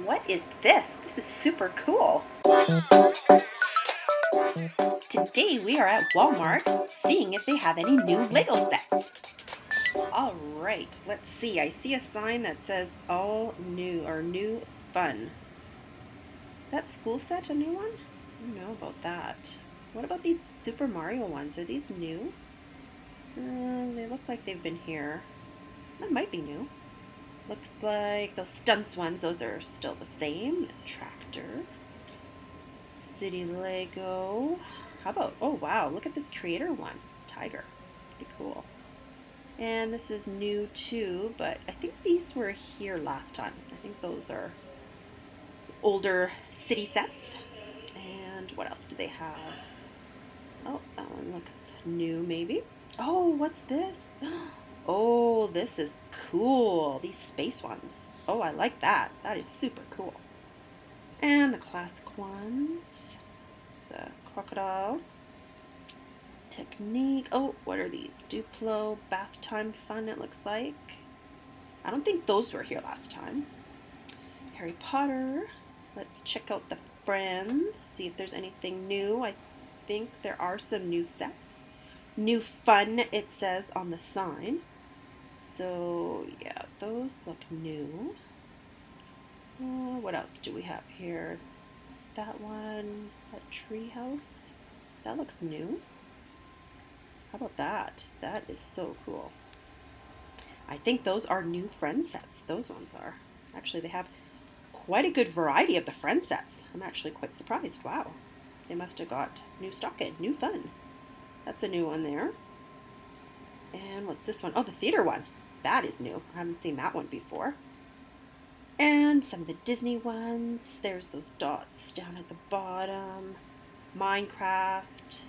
What is this? This is super cool. Today we are at Walmart seeing if they have any new Lego sets. All right, let's see. I see a sign that says all new or new fun. Is that school set a new one? I don't know about that. What about these Super Mario ones? Are these new? They look like they've been here. That might be new. Looks like those stunts ones, those are still the same. The tractor. City Lego. How about, oh wow, look at this creator one. It's Tiger. Pretty cool. And this is new too, but I think these were here last time. I think those are older city sets. And what else do they have? Oh, that one looks new maybe. Oh, what's this? Oh, this is cool. These space ones. Oh, I like that. That is super cool. And the classic ones. There's a crocodile. Technique. Oh, what are these? Duplo, bath time fun, it looks like. I don't think those were here last time. Harry Potter. Let's check out the Friends. See if there's anything new. I think there are some new sets. New fun, it says on the sign. So, yeah, those look new. What else do we have here? That one, that tree house. That looks new. How about that? That is so cool. I think those are new Friend sets. Those ones are. Actually, they have quite a good variety of the Friend sets. I'm actually quite surprised. Wow. They must have got new stock in. New fun. That's a new one there. And what's this one? Oh, the theater one. That is new. I haven't seen that one before. And some of the Disney ones. There's those dots down at the bottom. Minecraft.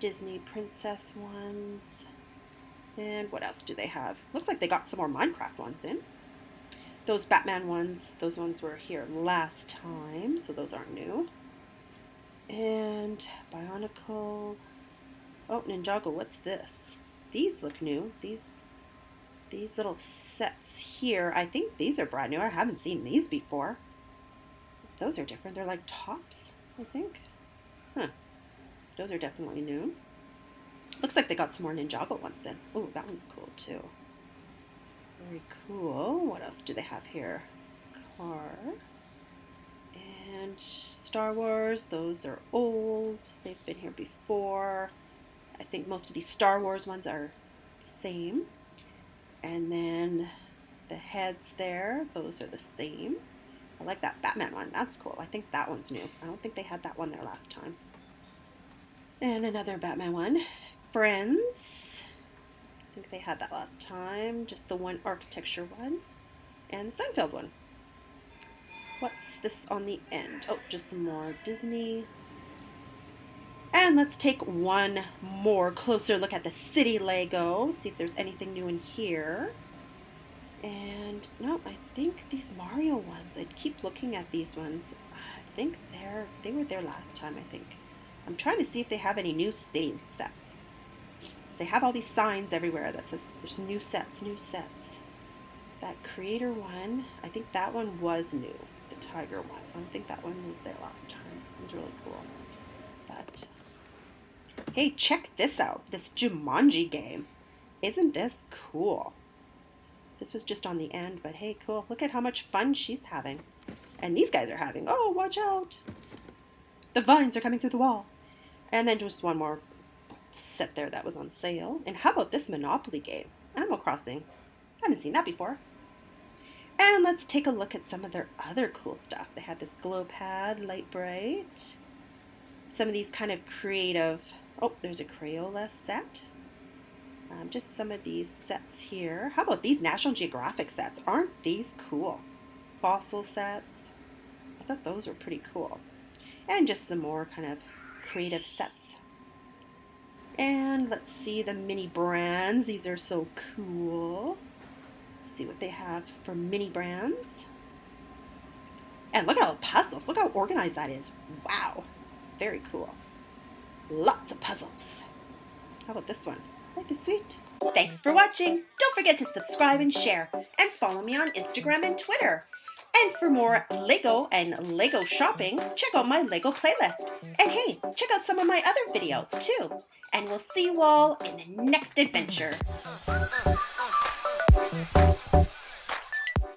Disney princess ones. And what else do they have? Looks like they got some more Minecraft ones in. Those Batman ones, those ones were here last time, so those aren't new. And Bionicle. Oh, Ninjago, what's this? These look new. These little sets here, I think these are brand new. I haven't seen these before. Those are different. They're like tops, I think. Huh. Those are definitely new. Looks like they got some more Ninjago ones in. Oh, that one's cool too. Very cool. What else do they have here? Car. And Star Wars. Those are old. They've been here before. I think most of these Star Wars ones are the same. And then the heads there, those are the same. I like that Batman one. That's cool. I think that one's new. I don't think they had that one there last time. And another Batman one. Friends. I think they had that last time. Just the one architecture one. And the Seinfeld one. What's this on the end? Oh, just some more Disney. And let's take one more closer look at the City Lego. See if there's anything new in here. And no, I think these Mario ones. I keep looking at these ones. I think they were there last time, I think. I'm trying to see if they have any new city sets. They have all these signs everywhere that says there's new sets, new sets. That creator one, I think that one was new. The tiger one. I don't think that one was there last time. It was really cool. But hey, check this out. This Jumanji game. Isn't this cool? This was just on the end, but hey, cool. Look at how much fun she's having. And these guys are having. Oh, watch out. The vines are coming through the wall. And then just one more set there that was on sale. And how about this Monopoly game? Animal Crossing. I haven't seen that before. And let's take a look at some of their other cool stuff. They have this glow pad, Light Bright. Some of these kind of creative... Oh, there's a Crayola set. Just some of these sets here. How about these National Geographic sets? Aren't these cool? Fossil sets. I thought those were pretty cool. And just some more kind of creative sets. And let's see the mini brands. These are so cool. Let's see what they have for mini brands. And look at all the puzzles. Look how organized that is. Wow. Very cool. Lots of puzzles. How about this one? Life is sweet. Thanks for watching. Don't forget to subscribe and share. And follow me on Instagram and Twitter. And for more Lego and Lego shopping, check out my Lego playlist. And hey, check out some of my other videos too. And we'll see you all in the next adventure.